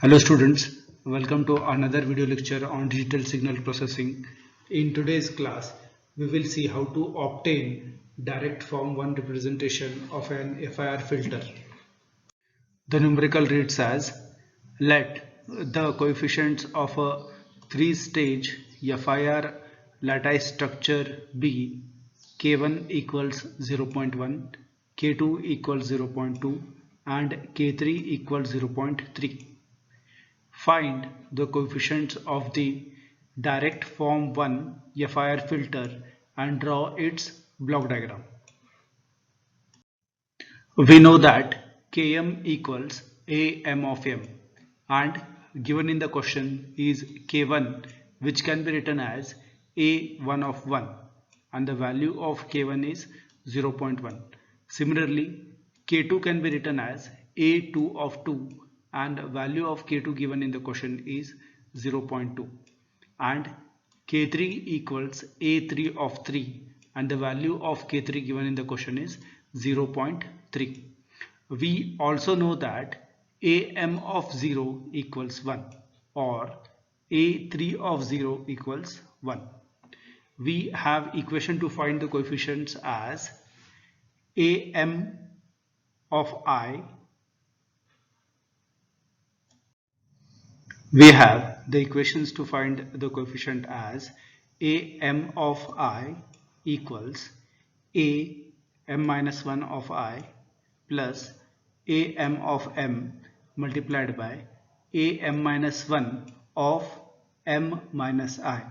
Hello students, welcome to another video lecture on digital signal processing. In today's class, we will see how to obtain direct form 1 representation of an FIR filter. The numerical reads as, let the coefficients of a three-stage FIR lattice structure be K1 equals 0.1, K2 equals 0.2 and K3 equals 0.3. Find the coefficients of the direct form 1 FIR filter and draw its block diagram. We know that Km equals Am of m, and given in the question is K1, which can be written as A1 of 1, and the value of K1 is 0.1. Similarly, K2 can be written as A2 of 2, and value of K2 given in the question is 0.2, and K3 equals A3 of 3, and the value of K3 given in the question is 0.3. We also know that Am of 0 equals 1 or A3 of 0 equals 1. We have equation to find the coefficients as Am of I. We have the equations to find the coefficient as Am of I equals Am minus 1 of I plus Am of m multiplied by Am minus 1 of m minus I.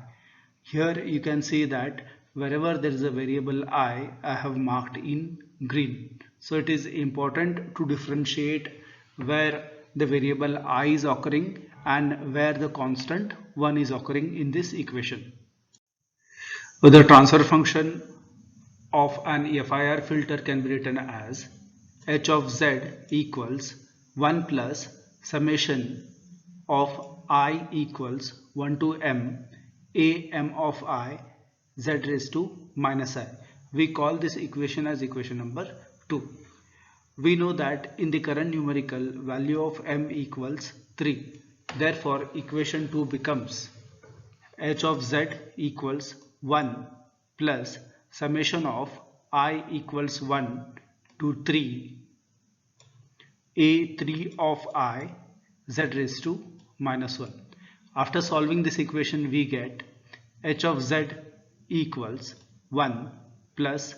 Here you can see that wherever there is a variable I have marked in green. So it is important to differentiate where the variable I is occurring and where the constant 1 is occurring in this equation. The transfer function of an FIR filter can be written as h of z equals 1 plus summation of I equals 1 to m Am of I z raised to minus I. We call this equation as equation number 2. We know that in the current numerical value of m equals 3. Therefore, equation 2 becomes h of z equals 1 plus summation of I equals 1 to 3 A3 of I z raised to minus 1. After solving this equation, we get h of z equals 1 plus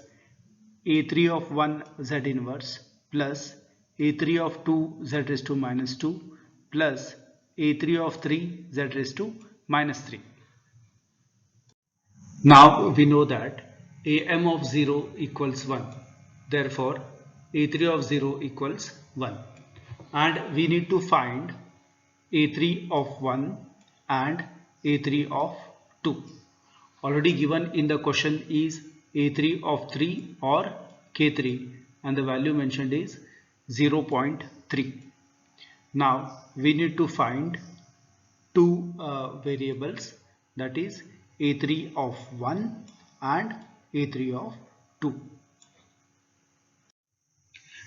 A3 of 1 z inverse plus A3 of 2 z raised to minus 2 plus A3 of 3 z raised to minus 3. Now we know that Am of 0 equals 1. Therefore, A3 of 0 equals 1. And we need to find A3 of 1 and A3 of 2. Already given in the question is A3 of 3 or K3, and the value mentioned is 0.3. Now we need to find two variables, that is A3 of 1 and A3 of 2.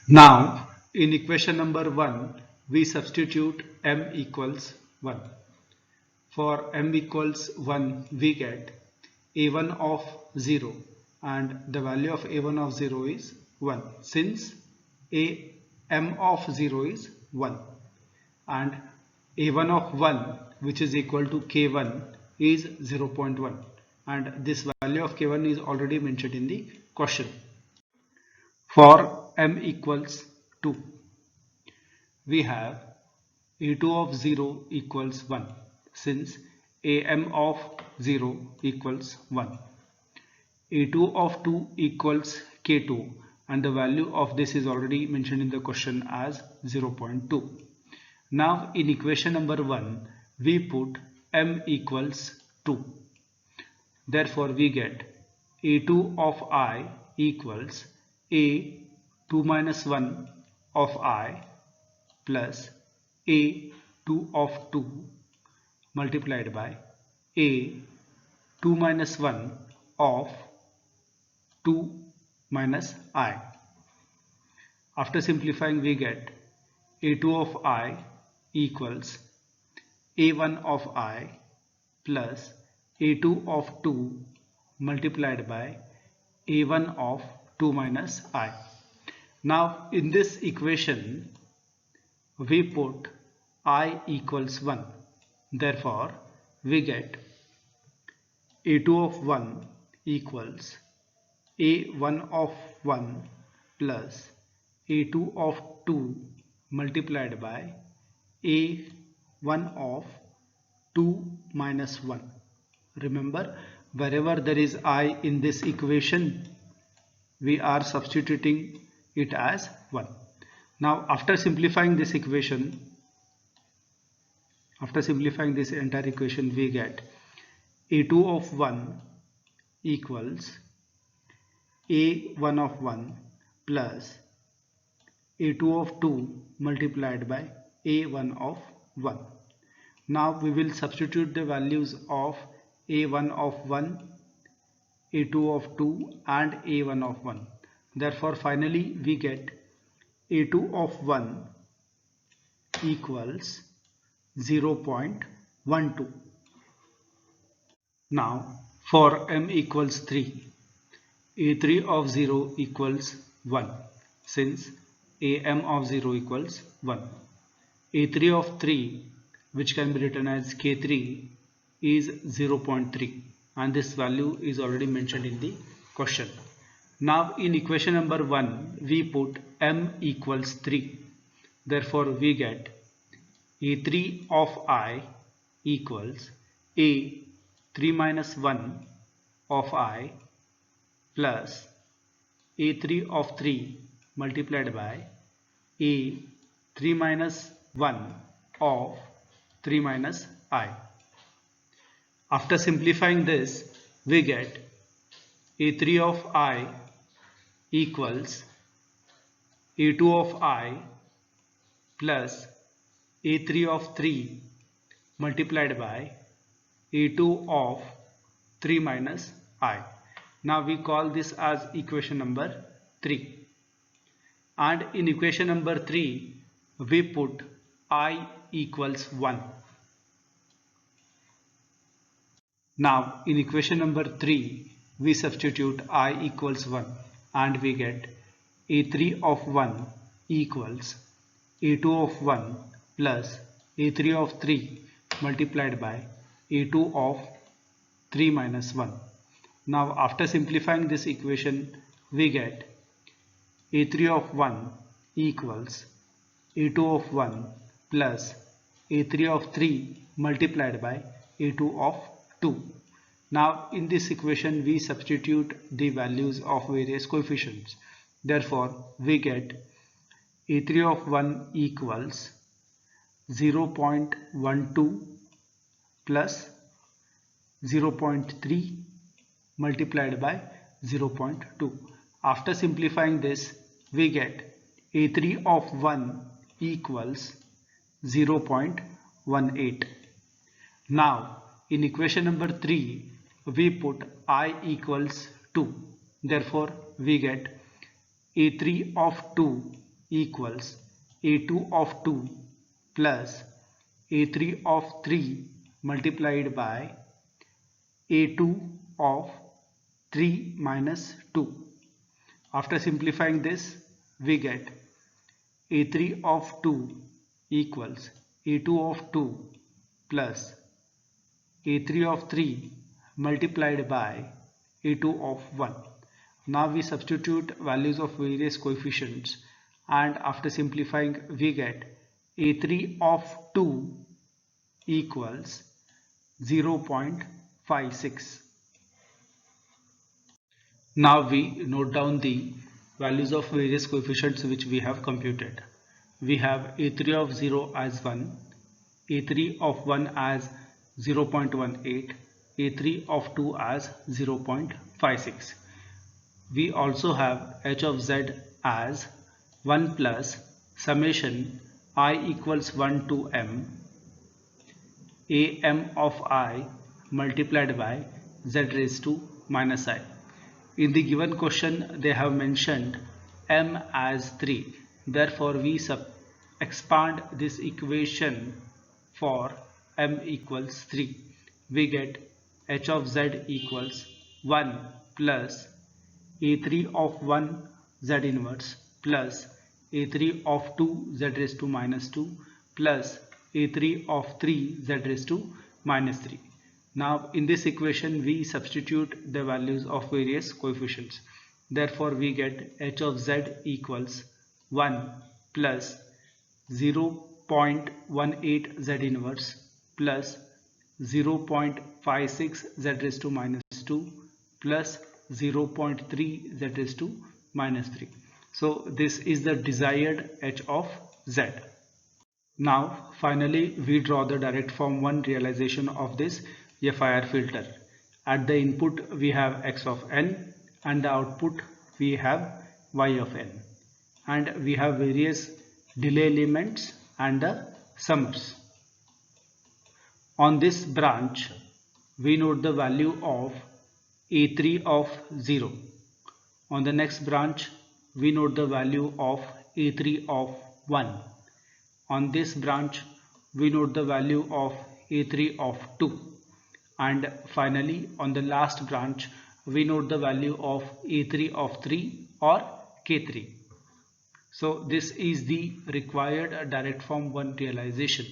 Now in equation number 1 we substitute m equals 1. For m equals 1 we get A1 of 0, and the value of A1 of 0 is 1 since Am of 0 is 1, and A1 of 1, which is equal to K1, is 0.1, and this value of K1 is already mentioned in the question. For m equals 2, we have A2 of 0 equals 1 since Am of 0 equals 1. A2 of 2 equals K2, and the value of this is already mentioned in the question as 0.2. Now in equation number 1 we put m equals 2. Therefore we get A2 of I equals A2 minus 1 of I plus A2 of 2 multiplied by A2 minus 1 of 2 minus I. After simplifying we get A2 of I equals a1 of I plus a2 of 2 multiplied by a1 of 2 minus I. Now in this equation we put I equals 1. Therefore we get a2 of 1 equals a1 of 1 plus a2 of 2 multiplied by a1 of 2 minus 1. Remember, wherever there is I in this equation, we are substituting it as 1. Now after simplifying this equation, after simplifying this entire equation, we get a2 of 1 equals a1 of 1 plus a2 of 2 multiplied by a1 of 1. Now we will substitute the values of a1 of 1, a2 of 2 and a1 of 1. Therefore finally we get a2 of 1 equals 0.12. Now for m equals 3, a3 of 0 equals 1 since am of 0 equals 1. a3 of 3, which can be written as k3, is 0.3 and this value is already mentioned in the question. Now in equation number 1 we put m equals 3. Therefore we get a3 of I equals a3 minus 1 of I plus a3 of 3 multiplied by a3 minus 1 of 3 minus I. After simplifying this, we get a3 of I equals a2 of I plus a3 of 3 multiplied by a2 of 3 minus I. Now we call this as equation number 3. And in equation number 3, we put I equals 1. Now in equation number 3, we substitute I equals 1 and we get a3 of 1 equals a2 of 1 plus a3 of 3 multiplied by a2 of 3 minus 1. Now after simplifying this equation, we get a3 of 1 equals a2 of 1 plus a3 of 3 multiplied by a2 of 2. Now in this equation we substitute the values of various coefficients. Therefore we get a3 of 1 equals 0.12 plus 0.3 multiplied by 0.2. After simplifying this, we get a3 of 1 equals 0.18. Now in equation number 3, we put I equals 2. Therefore we get a3 of 2 equals a2 of 2 plus a3 of 3 multiplied by a2 of 3 minus 2. After simplifying this, we get a3 of 2 equals a2 of 2 plus a3 of 3 multiplied by a2 of 1. Now we substitute values of various coefficients and after simplifying we get a3 of 2 equals 0.56. Now we note down the values of various coefficients which we have computed. We have a3 of 0 as 1, a3 of 1 as 0.18, a3 of 2 as 0.56. We also have h of z as 1 plus summation I equals 1 to m am of I multiplied by z raised to minus I. In the given question they have mentioned m as 3. Therefore we expand this equation for m equals 3, we get h of z equals 1 plus a3 of 1 z inverse plus a3 of 2 z raised to minus 2 plus a3 of 3 z raised to minus 3. Now in this equation we substitute the values of various coefficients. Therefore we get h of z equals 1 plus 0.18 z inverse plus 0.56 z raised to minus 2 plus 0.3 z raised to minus 3. So this is the desired h of z. Now finally we draw the direct form 1 realization of this FIR filter. At the input we have x of n and the output we have y of n, and we have various delay elements and the summers. On this branch we note the value of a3 of 0. On the next branch we note the value of a3 of 1. On this branch we note the value of a3 of 2, and finally on the last branch we note the value of a3 of 3 or k3. So this is the required direct form 1 realization.